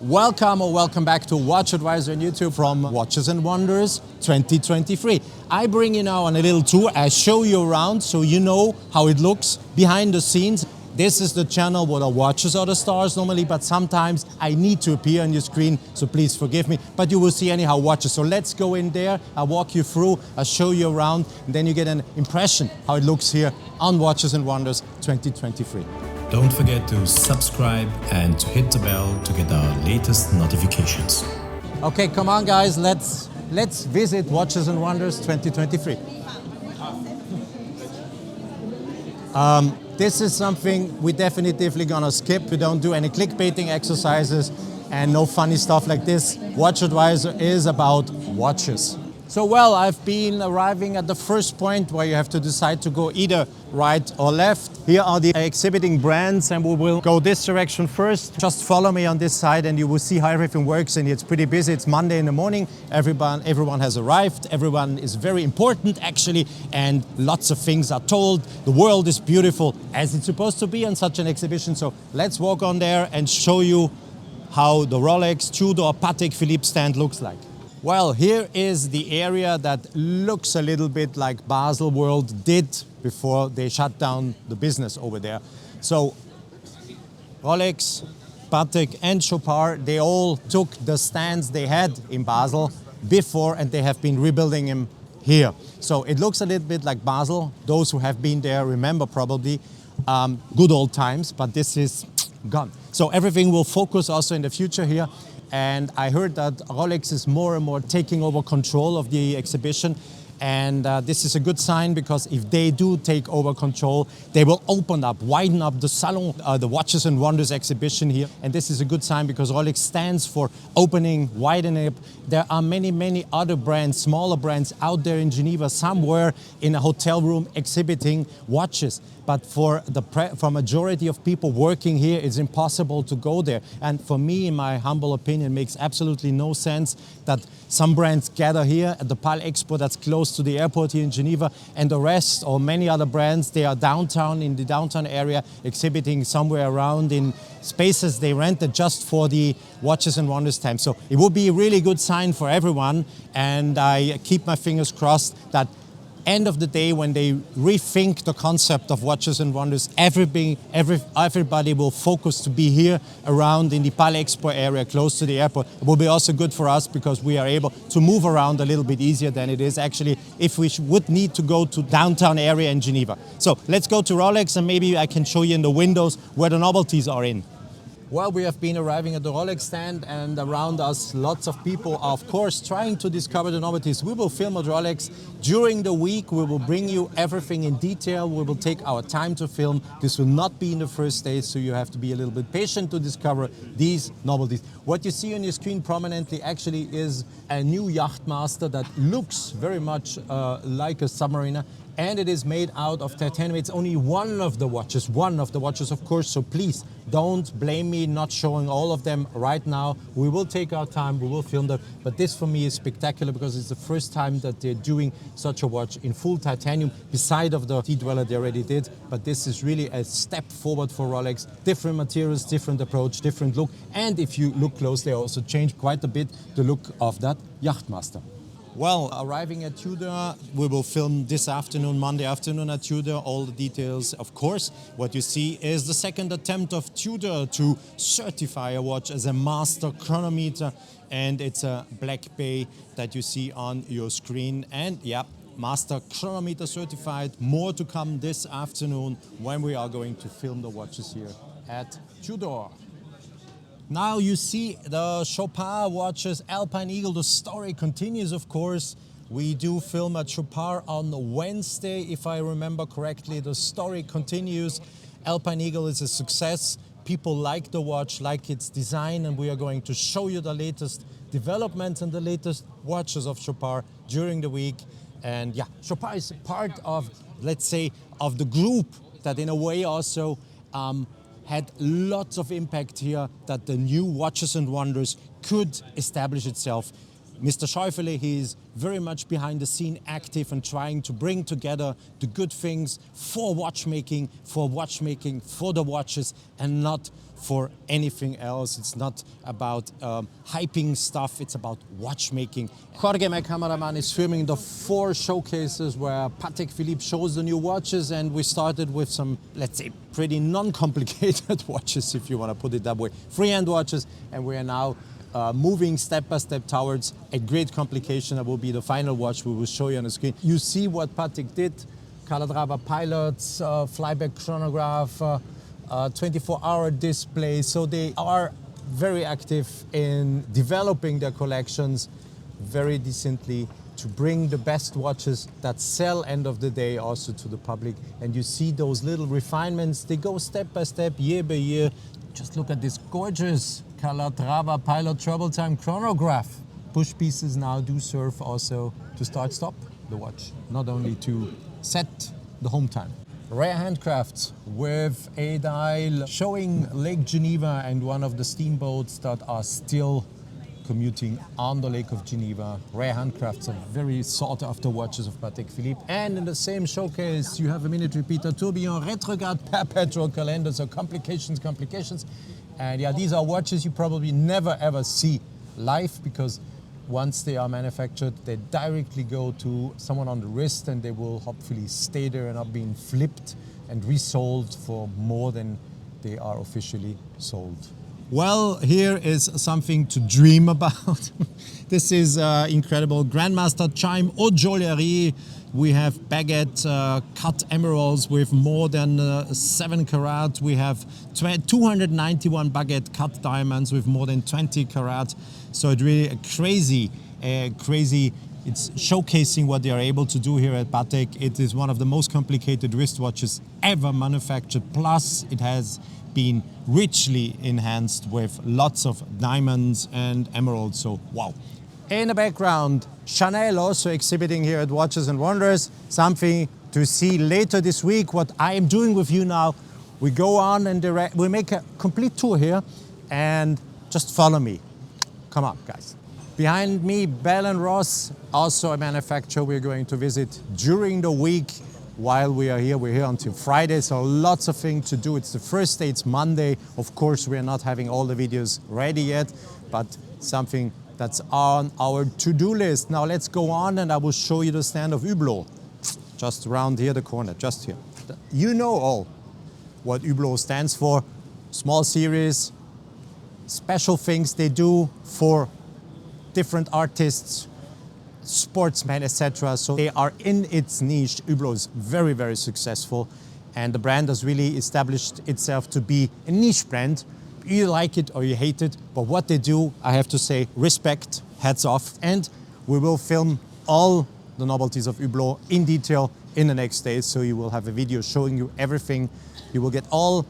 Welcome or welcome back to WatchAdvisor on YouTube from Watches and Wonders 2023. I bring you now on a little tour. I show you around so you know how it looks behind the scenes. This is the channel where the watches are the stars normally, but sometimes I need to appear on your screen, so please forgive me. But you will see anyhow watches. So let's go in there. I'll walk you through, I'll show you around, and then you get an impression how it looks here on Watches and Wonders 2023. Don't forget to subscribe and to hit the bell to get our latest notifications. Okay, come on guys, let's visit Watches and Wonders 2023. This is something we definitively gonna skip. We don't do any clickbaiting exercises and no funny stuff like this. WatchAdvisor is about watches. So well, I've been arriving at the first point where you have to decide to go either right or left. Here are the exhibiting brands and we will go this direction first. Just follow me on this side and you will see how everything works, and it's pretty busy. It's Monday in the morning. Everyone has arrived. Everyone is very important actually, and lots of things are told. The world is beautiful as it's supposed to be on such an exhibition. So let's walk on there and show you how the Rolex, Tudor, Patek Philippe stand looks like. Well, here is the area that looks a little bit like Basel World did before they shut down the business over there. So Rolex, Patek and Chopard, they all took the stands they had in Basel before and they have been rebuilding them here. So it looks a little bit like Basel. Those who have been there remember probably good old times, but this is gone. So everything will focus also in the future here. And I heard that Rolex is more and more taking over control of the exhibition. And this is a good sign, because if they do take over control, they will widen up the salon, the Watches and Wonders exhibition here. And this is a good sign because Rolex stands for opening, widening up. There are many, many other brands, smaller brands out there in Geneva, somewhere in a hotel room exhibiting watches. But for majority of people working here, it's impossible to go there. And for me, in my humble opinion, it makes absolutely no sense that some brands gather here at the Pal Expo that's close to the airport here in Geneva, and the rest, or many other brands, they are downtown, in the downtown area, exhibiting somewhere around in spaces they rented just for the Watches and Wonders time. So it would be a really good sign for everyone, and I keep my fingers crossed that end of the day, when they rethink the concept of Watches and Wonders, everybody will focus to be here around in the Pal Expo area close to the airport. It will be also good for us because we are able to move around a little bit easier than it is actually if we would need to go to downtown area in Geneva. So let's go to Rolex and maybe I can show you in the windows where the novelties are in. Well, we have been arriving at the Rolex stand, and around us lots of people are of course trying to discover the novelties. We will film at Rolex during the week. We will bring you everything in detail. We will take our time to film. This will not be in the first days, so you have to be a little bit patient to discover these novelties. What you see on your screen prominently actually is a new Yachtmaster that looks very much like a submariner. And it is made out of titanium. It's only one of the watches of course, so please don't blame me not showing all of them right now. We will take our time, we will film them, but this for me is spectacular because it's the first time that they're doing such a watch in full titanium, beside of the Sea Dweller they already did. But this is really a step forward for Rolex. Different materials, different approach, different look, and if you look close, they also changed quite a bit the look of that Yachtmaster. Well, arriving at Tudor, we will film this afternoon, Monday afternoon at Tudor, all the details. Of course, what you see is the second attempt of Tudor to certify a watch as a master chronometer, and it's a black bay that you see on your screen. And yeah, master chronometer certified. More to come this afternoon when we are going to film the watches here at Tudor. Now you see the Chopard watches, Alpine Eagle. The story continues, of course. We do film at Chopard on Wednesday, if I remember correctly. The story continues. Alpine Eagle is a success. People like the watch, like its design, and we are going to show you the latest developments and the latest watches of Chopard during the week. And yeah, Chopard is part of, let's say, of the group that in a way also had lots of impact here, that the new Watches and Wonders could establish itself. Mr. Schäufele, he's very much behind the scene, active and trying to bring together the good things for watchmaking, for the watches, and not for anything else. It's not about hyping stuff, it's about watchmaking. Jorge, my cameraman, is filming the 4 showcases where Patek Philippe shows the new watches, and we started with some, let's say, pretty non-complicated watches, if you want to put it that way. Freehand watches, and we are now moving step by step towards a great complication that will be the final watch we will show you on the screen. You see what Patek did, Calatrava pilots, flyback chronograph, 24-hour display. So they are very active in developing their collections very decently to bring the best watches that sell end of the day also to the public. And you see those little refinements, they go step by step, year by year. Just look at this gorgeous Calatrava pilot trouble time chronograph. Push pieces now do serve also to start-stop the watch, not only to set the home time. Rare handcrafts with a dial showing Lake Geneva and one of the steamboats that are still commuting on the Lake of Geneva. Rare handcrafts are very sought after watches of Patek Philippe. And in the same showcase, you have a minute repeater, tourbillon, retrograde, perpetual calendar, so complications. And yeah, these are watches you probably never ever see live, because once they are manufactured, they directly go to someone on the wrist, and they will hopefully stay there and not being flipped and resold for more than they are officially sold. Well, here is something to dream about. This is incredible. Grandmaster Chime Haute Joaillerie. We have baguette cut emeralds with more than 7 carat. We have 291 baguette cut diamonds with more than 20 carat. So it's really a crazy. It's showcasing what they are able to do here at Patek. It is one of the most complicated wristwatches ever manufactured. Plus, it has been richly enhanced with lots of diamonds and emeralds. So, wow. In the background, Chanel also exhibiting here at Watches and Wonders. Something to see later this week. What I am doing with you now, we go on and we make a complete tour here, and just follow me. Come on, guys. Behind me, Bell & Ross, also a manufacturer we're going to visit during the week while we are here. We're here until Friday, so lots of things to do. It's the first day, it's Monday. Of course, we're not having all the videos ready yet, but something that's on our to-do list. Now let's go on, and I will show you the stand of Hublot. Just around here, the corner, just here. You know all what Hublot stands for. Small series, special things they do for different artists, sportsmen, etc. So they are in its niche. Hublot is very, very successful, and the brand has really established itself to be a niche brand. You like it or you hate it, but what they do, I have to say, respect, hats off. And we will film all the novelties of Hublot in detail in the next days, so you will have a video showing you everything. You will get all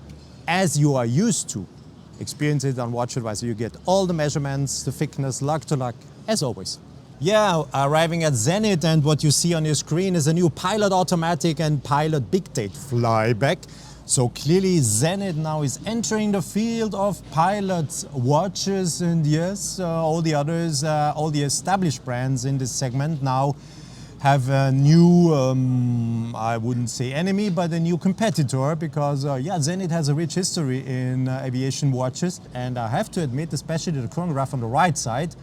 as you are used to. Experience it on WatchAdvisor. You get all the measurements, the thickness, lug to lug, as always. Yeah, arriving at Zenith, and what you see on your screen is a new Pilot Automatic and Pilot Big Date flyback. So clearly Zenith now is entering the field of pilot watches, and yes, all the others, all the established brands in this segment now have a new, I wouldn't say enemy, but a new competitor, because yeah, Zenith has a rich history in aviation watches, and I have to admit, especially the chronograph on the right side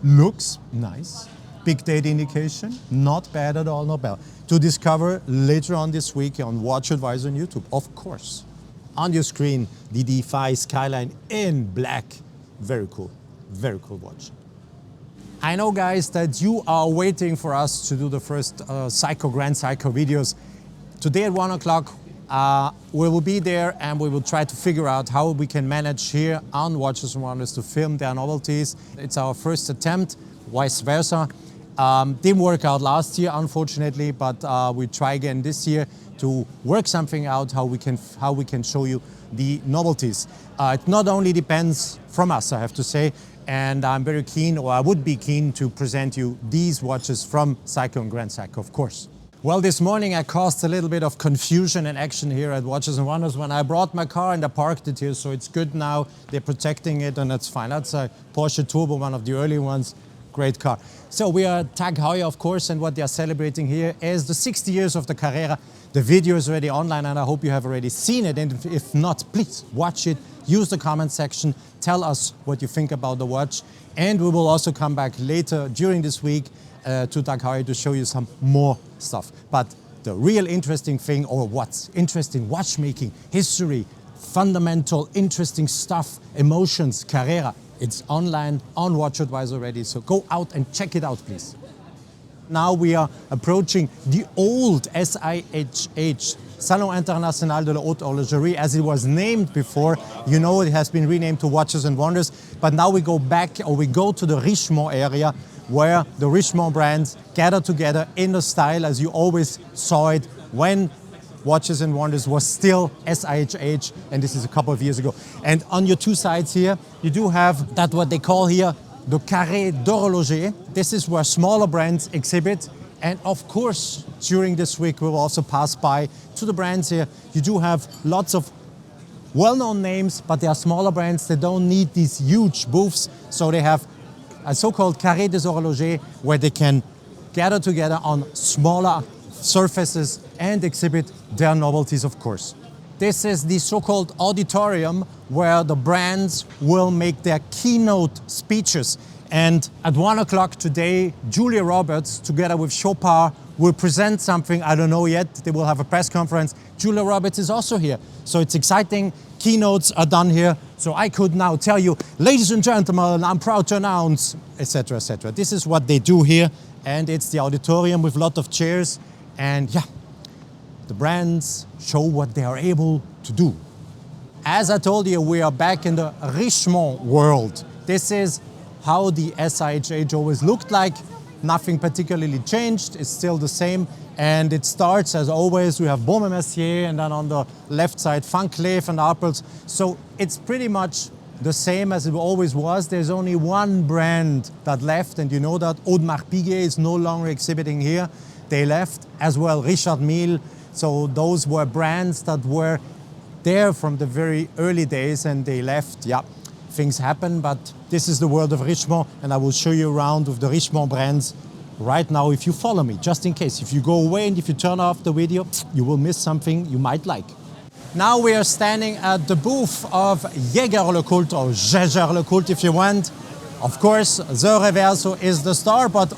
looks nice. Big date indication, not bad at all, not bad. To discover later on this week on WatchAdvisor on YouTube, of course. On your screen, the D5 Skyline in black. Very cool watch. I know, guys, that you are waiting for us to do the first Seiko, Grand Seiko videos. Today at 1 o'clock, we will be there, and we will try to figure out how we can manage here on Watches and Wonders to film their novelties. It's our first attempt, vice versa. Didn't work out last year, unfortunately, but we try again this year to work something out how we can show you the novelties. It not only depends from us, I have to say, and I'm very keen, or I would be keen, to present you these watches from Seiko and Grand Seiko, of course. Well, this morning I caused a little bit of confusion and action here at Watches and Wonders when I brought my car and I parked it here, so it's good now. They're protecting it, and that's fine. That's a Porsche Turbo, one of the early ones. great car. So we are at Tag Heuer, of course, and what they are celebrating here is the 60 years of the Carrera. The video is already online and I hope you have already seen it. And if not, please watch it, use the comment section, tell us what you think about the watch. And we will also come back later during this week to Tag Heuer to show you some more stuff. But the real interesting thing, or what's interesting, watchmaking, history, fundamental, interesting stuff, emotions, Carrera, it's online on WatchAdvisor already, so go out and check it out, please. Now we are approaching the old SIHH, Salon International de la Haute Horlogerie, as it was named before. You know, it has been renamed to Watches and Wonders, but now we go back, or we go to the Richemont area, where the Richemont brands gather together in the style as you always saw it when Watches and Wonders was still SIHH, and this is a couple of years ago. And on your two sides here, you do have that what they call here the Carré d'Horloger. This is where smaller brands exhibit. And of course, during this week, we will also pass by to the brands here. You do have lots of well-known names, but they are smaller brands. They don't need these huge booths. So they have a so-called Carré des Horlogers, where they can gather together on smaller surfaces and exhibit their novelties, of course. This is the so-called auditorium, where the brands will make their keynote speeches. And at 1 o'clock today, Julia Roberts, together with Chopard, will present something. I don't know yet. They will have a press conference. Julia Roberts is also here. So it's exciting. Keynotes are done here. So I could now tell you, ladies and gentlemen, I'm proud to announce, etc., etc. This is what they do here. And it's the auditorium with a lot of chairs. And yeah, the brands show what they are able to do. As I told you, we are back in the Richemont world. This is how the SIHH always looked like. Nothing particularly changed, it's still the same. And it starts, as always, we have Baume & Mercier, and then on the left side, Van Cleef and Arpels. So it's pretty much the same as it always was. There's only one brand that left, and you know that Audemars Piguet is no longer exhibiting here. They left, as well Richard Mille. So those were brands that were there from the very early days, and they left. Yeah, things happen, but this is the world of Richemont, and I will show you around with the Richemont brands right now if you follow me, just in case. If you go away and if you turn off the video, you will miss something you might like. Now we are standing at the booth of Jaeger-LeCoultre, or Jaeger-LeCoultre if you want. Of course, the Reverso is the star, but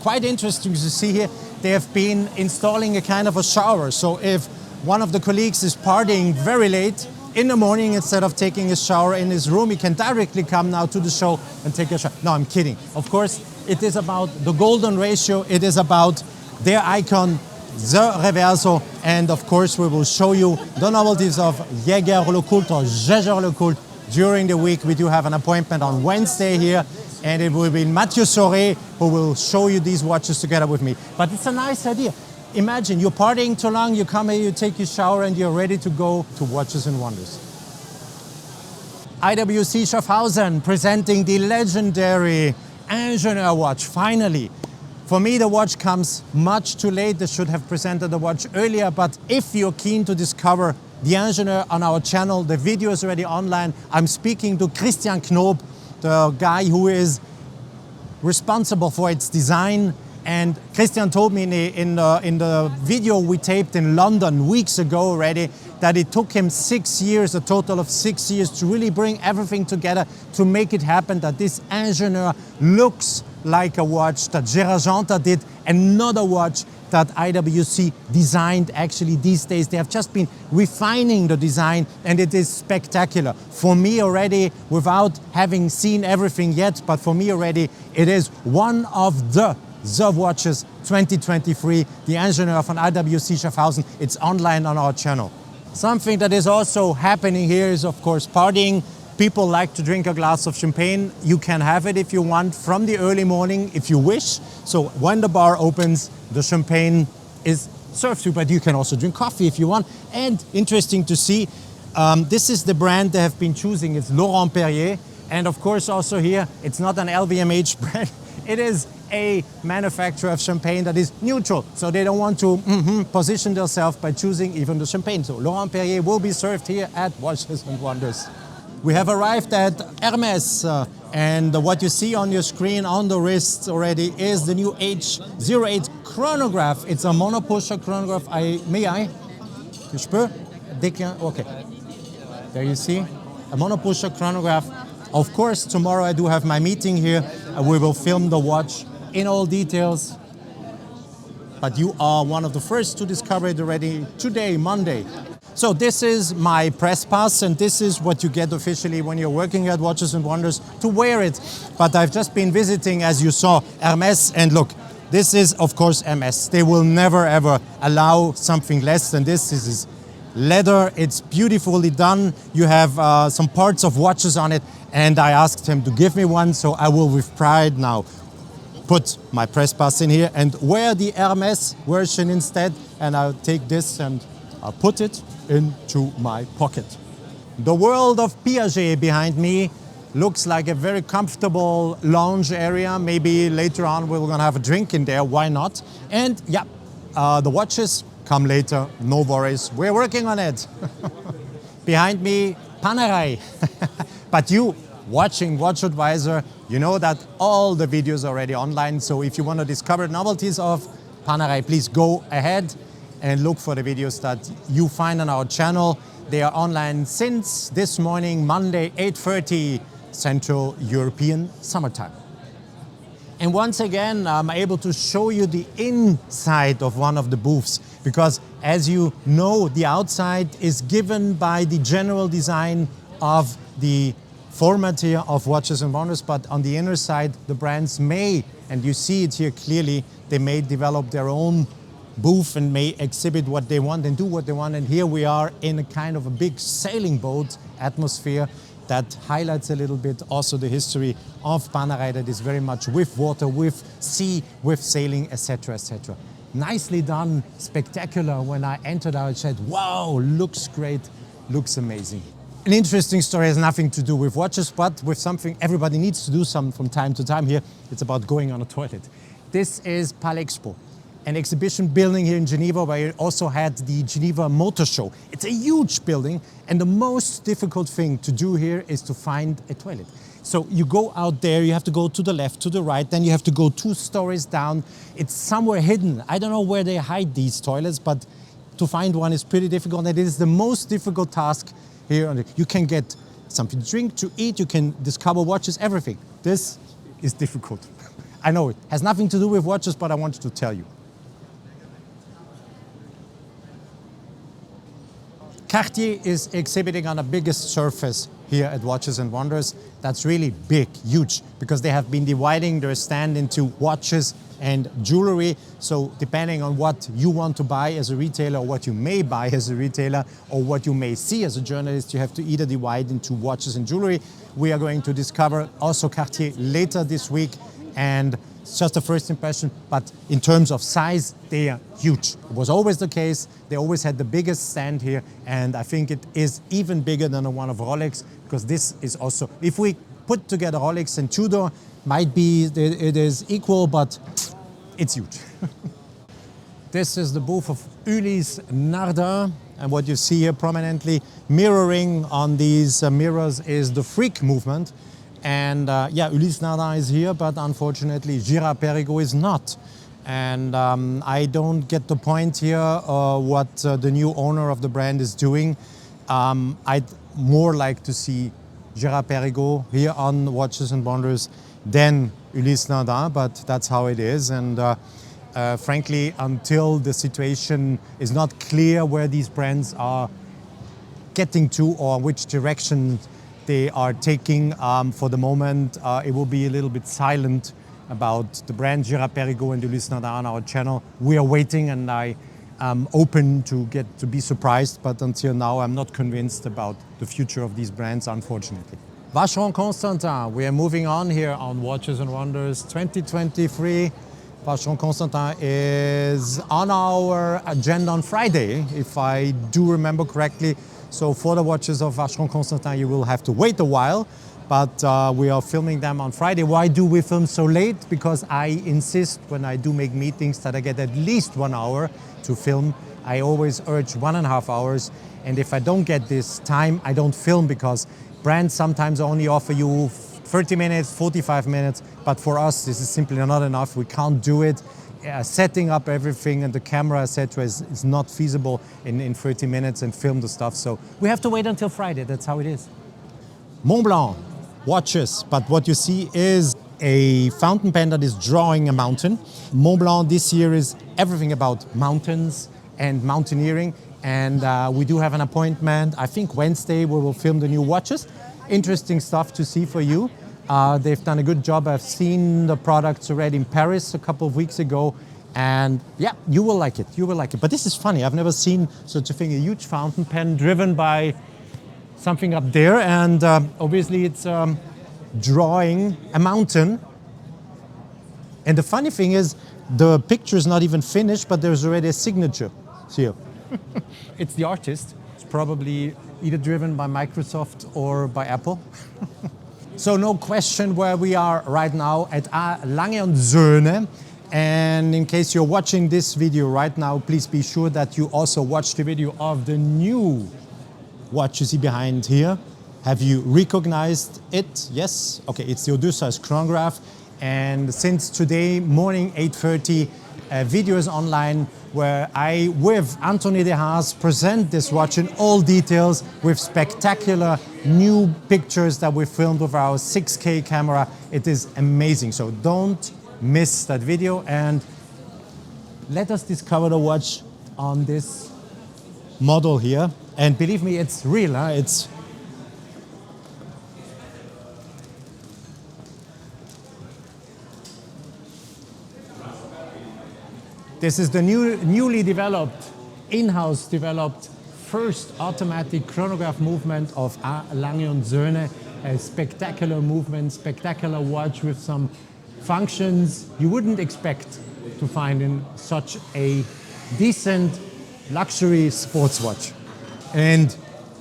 quite interesting to see here, they have been installing a kind of a shower. So if one of the colleagues is partying very late in the morning, instead of taking a shower in his room, he can directly come now to the show and take a shower. No, I'm kidding. Of course, it is about the golden ratio. It is about their icon, the Reverso. And of course, we will show you the novelties of Jaeger-LeCoultre or Jaeger-LeCoultre during the week. We do have an appointment on Wednesday here, and it will be Mathieu Sauret who will show you these watches together with me. But it's a nice idea. Imagine you're partying too long, you come here, you take your shower, and you're ready to go to Watches and Wonders. IWC Schaffhausen presenting the legendary Ingenieur watch, finally. For me, the watch comes much too late. They should have presented the watch earlier, but if you're keen to discover the Ingenieur on our channel, the video is already online. I'm speaking to Christian Knob, the guy who is responsible for its design. And Christian told me in the video we taped in London weeks ago already that it took him 6 years, a total of 6 years, to really bring everything together to make it happen, that this Ingenieur looks like a watch that Gérard did, another watch that IWC designed. Actually, these days they have just been refining the design, and it is spectacular. For me already, without having seen everything yet, but for me already, it is one of the watches 2023, the Ingenieur from IWC Schaffhausen. It's online on our channel. Something that is also happening here is, of course, partying. People like to drink a glass of champagne. You can have it if you want from the early morning, if you wish. So when the bar opens, the champagne is served to you, but you can also drink coffee if you want. And interesting to see, this is the brand they have been choosing. It's Laurent Perrier. And of course, also here, it's not an LVMH brand. It is a manufacturer of champagne that is neutral. So they don't want to position themselves by choosing even the champagne. So Laurent Perrier will be served here at Watches and Wonders. We have arrived at Hermes, And what you see on your screen on the wrist already is the new H08 chronograph. It's a monopusher chronograph. May I? Je peux? Okay. There you see, a monopusher chronograph. Of course, tomorrow I do have my meeting here. We will film the watch in all details. But you are one of the first to discover it already today, Monday. So this is my press pass, and this is what you get officially when you're working at Watches and Wonders, to wear it. But I've just been visiting, as you saw, Hermes, and look, this is of course Hermes. They will never ever allow something less than this. This is leather, it's beautifully done. You have some parts of watches on it, and I asked him to give me one, so I will with pride now put my press pass in here and wear the Hermes version instead, and I'll take this and I'll put it into my pocket. The world of Piaget behind me looks like a very comfortable lounge area. Maybe later on we're gonna have a drink in there, why not? And yeah, the watches come later, no worries, we're working on it. Behind me, Panerai. But you watching WatchAdvisor, you know that all the videos are already online, so if you want to discover novelties of Panerai, please go ahead and look for the videos that you find on our channel. They are online since this morning, Monday, 8:30 Central European Summertime. And once again, I'm able to show you the inside of one of the booths, because as you know, the outside is given by the general design of the format here of Watches and Wonders, but on the inner side, the brands may, and you see it here clearly, they may develop their own booth and may exhibit what they want and do what they want. And here we are in a kind of a big sailing boat atmosphere that highlights a little bit also the history of Panerai, that is very much with water, with sea, with sailing, etc., etc. Nicely done, spectacular. When I entered, I said, wow, looks great, looks amazing. An interesting story, has nothing to do with watches, but with something everybody needs to do some from time to time here. It's about going on a toilet. This is Palexpo, an exhibition building here in Geneva, where you also had the Geneva Motor Show. It's a huge building, and the most difficult thing to do here is to find a toilet. So you go out there, you have to go to the left, to the right, then you have to go 2 stories down. It's somewhere hidden. I don't know where they hide these toilets, but to find one is pretty difficult, and it is the most difficult task here. You can get something to drink, to eat, you can discover watches, everything. This is difficult. I know it has nothing to do with watches, but I wanted to tell you. Cartier is exhibiting on the biggest surface here at Watches and Wonders. That's really big, huge, because they have been dividing their stand into watches and jewelry. So depending on what you want to buy as a retailer, or what you may buy as a retailer, or what you may see as a journalist, you have to either divide into watches and jewelry. We are going to discover also Cartier later this week, and it's just a first impression, but in terms of size, they are huge. It was always the case. They always had the biggest stand here, and I think it is even bigger than the one of Rolex, because this is also, if we put together Rolex and Tudor, might be it is equal, but it's huge. This is the booth of Ulysse Nardin, and what you see here prominently mirroring on these mirrors is the freak movement. And yeah, Ulysse Nardin is here, but unfortunately Girard-Perregaux is not. And I don't get the point here what the new owner of the brand is doing. I'd more like to see Girard-Perregaux here on Watches and Wonders than Ulysse Nardin, but that's how it is. And frankly, until the situation is not clear where these brands are getting to or which direction they are taking, for the moment, it will be a little bit silent about the brand Girard-Perregaux and Ulysse Nardin on our channel. We are waiting, and I am open to be surprised, but until now I'm not convinced about the future of these brands, unfortunately. Vacheron Constantin, we are moving on here on Watches and Wonders 2023. Vacheron Constantin is on our agenda on Friday, if I do remember correctly. So for the watches of Vacheron Constantin, you will have to wait a while, but we are filming them on Friday. Why do we film so late? Because I insist when I do make meetings that I get at least 1 hour to film. I always urge 1.5 hours, and if I don't get this time, I don't film, because brands sometimes only offer you 30 minutes, 45 minutes, but for us this is simply not enough. We can't do it. Setting up everything and the camera, etc. is not feasible in 30 minutes and film the stuff. So we have to wait until Friday. That's how it is. Montblanc watches, but what you see is a fountain pen that is drawing a mountain. Montblanc this year is everything about mountains and mountaineering. And we do have an appointment. I think Wednesday we will film the new watches. Interesting stuff to see for you. They've done a good job. I've seen the products already in Paris a couple of weeks ago. And yeah, you will like it. You will like it. But this is funny. I've never seen such a thing, a huge fountain pen driven by something up there. And obviously it's drawing a mountain. And the funny thing is, the picture is not even finished, but there's already a signature here. It's the artist. It's probably either driven by Microsoft or by Apple. So no question where we are right now at A. Lange & Söhne. And in case you're watching this video right now, please be sure that you also watch the video of the new watch you see behind here. Have you recognized it? Yes? Okay, it's the Odysseus chronograph. And since today morning, 8:30, a video is online where I, with Anthony De Haas, present this watch in all details with spectacular new pictures that we filmed with our 6K camera. It is amazing. So don't miss that video and let us discover the watch on this model here. And believe me, it's real. Huh? This is the newly developed, in-house developed first automatic chronograph movement of A. Lange & Söhne. A spectacular movement, spectacular watch with some functions you wouldn't expect to find in such a decent luxury sports watch. And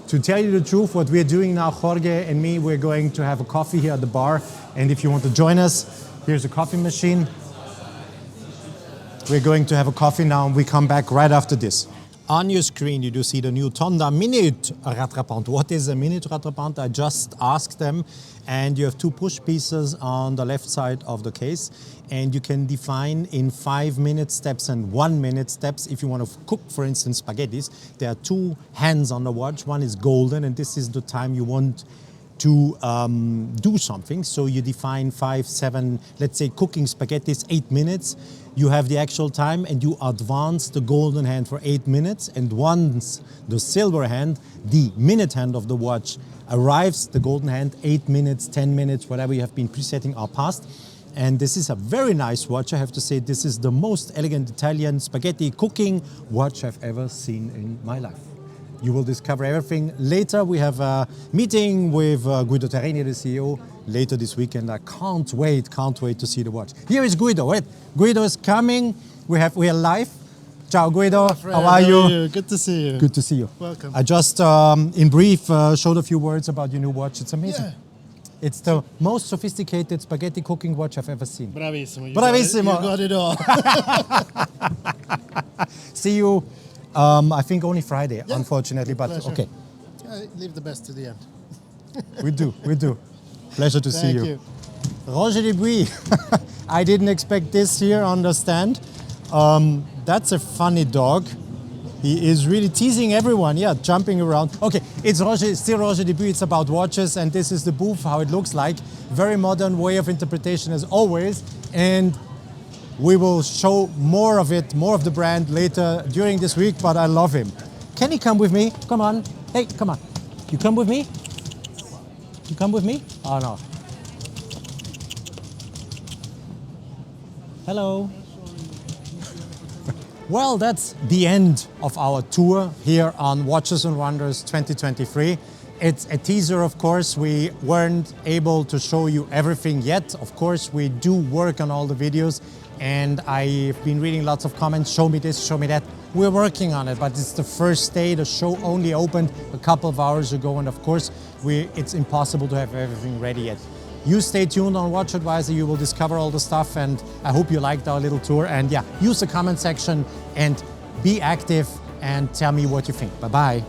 to tell you the truth, what we're doing now, Jorge and me, we're going to have a coffee here at the bar. And if you want to join us, here's a coffee machine. We're going to have a coffee now and we come back right after this. On your screen, you do see the new Tonda Minute Rattrapante. What is a Minute Rattrapante? I just asked them. And you have two push pieces on the left side of the case. And you can define in 5-minute steps and 1-minute steps. If you want to cook, for instance, spaghettis, there are two hands on the watch. One is golden, and this is the time you want to do something. So you define 5, 7, let's say cooking spaghettis, 8 minutes. You have the actual time and you advance the golden hand for 8 minutes. And once the silver hand, the minute hand of the watch, arrives, the golden hand, 8 minutes, 10 minutes, whatever you have been presetting are passed. And this is a very nice watch. I have to say, this is the most elegant Italian spaghetti cooking watch I've ever seen in my life. You will discover everything later. We have a meeting with Guido Terrini, the CEO, later this weekend. I can't wait to see the watch. Here is Guido. Wait, Guido is coming. We are live. Ciao Guido, how are you? Good to see you. Good to see you. Welcome. I just, in brief, showed a few words about your new watch. It's amazing. Yeah. It's the most sophisticated spaghetti cooking watch I've ever seen. Bravissimo. Bravissimo. You got it all. See you, I think only Friday, Yeah, unfortunately, but pleasure. okay. Leave the best to the end. We do. Pleasure to see Thank you. Roger Dubuis. I didn't expect this here on the stand. That's a funny dog. He is really teasing everyone, yeah, jumping around. Okay, it's still Roger Dubuis, it's about watches, and this is the booth, how it looks like. Very modern way of interpretation as always, and we will show more of it, more of the brand later during this week, but I love him. Can he come with me? Come on. Hey, come on. You come with me? You come with me? Oh, no. Hello. Well, that's the end of our tour here on Watches and Wonders 2023. It's a teaser, of course. We weren't able to show you everything yet. Of course, we do work on all the videos, and I've been reading lots of comments, show me this, show me that. We're working on it, but it's the first day. The show only opened a couple of hours ago, and of course, it's impossible to have everything ready yet. You stay tuned on WatchAdvisor, you will discover all the stuff, and I hope you liked our little tour. And yeah, use the comment section and be active and tell me what you think. Bye-bye.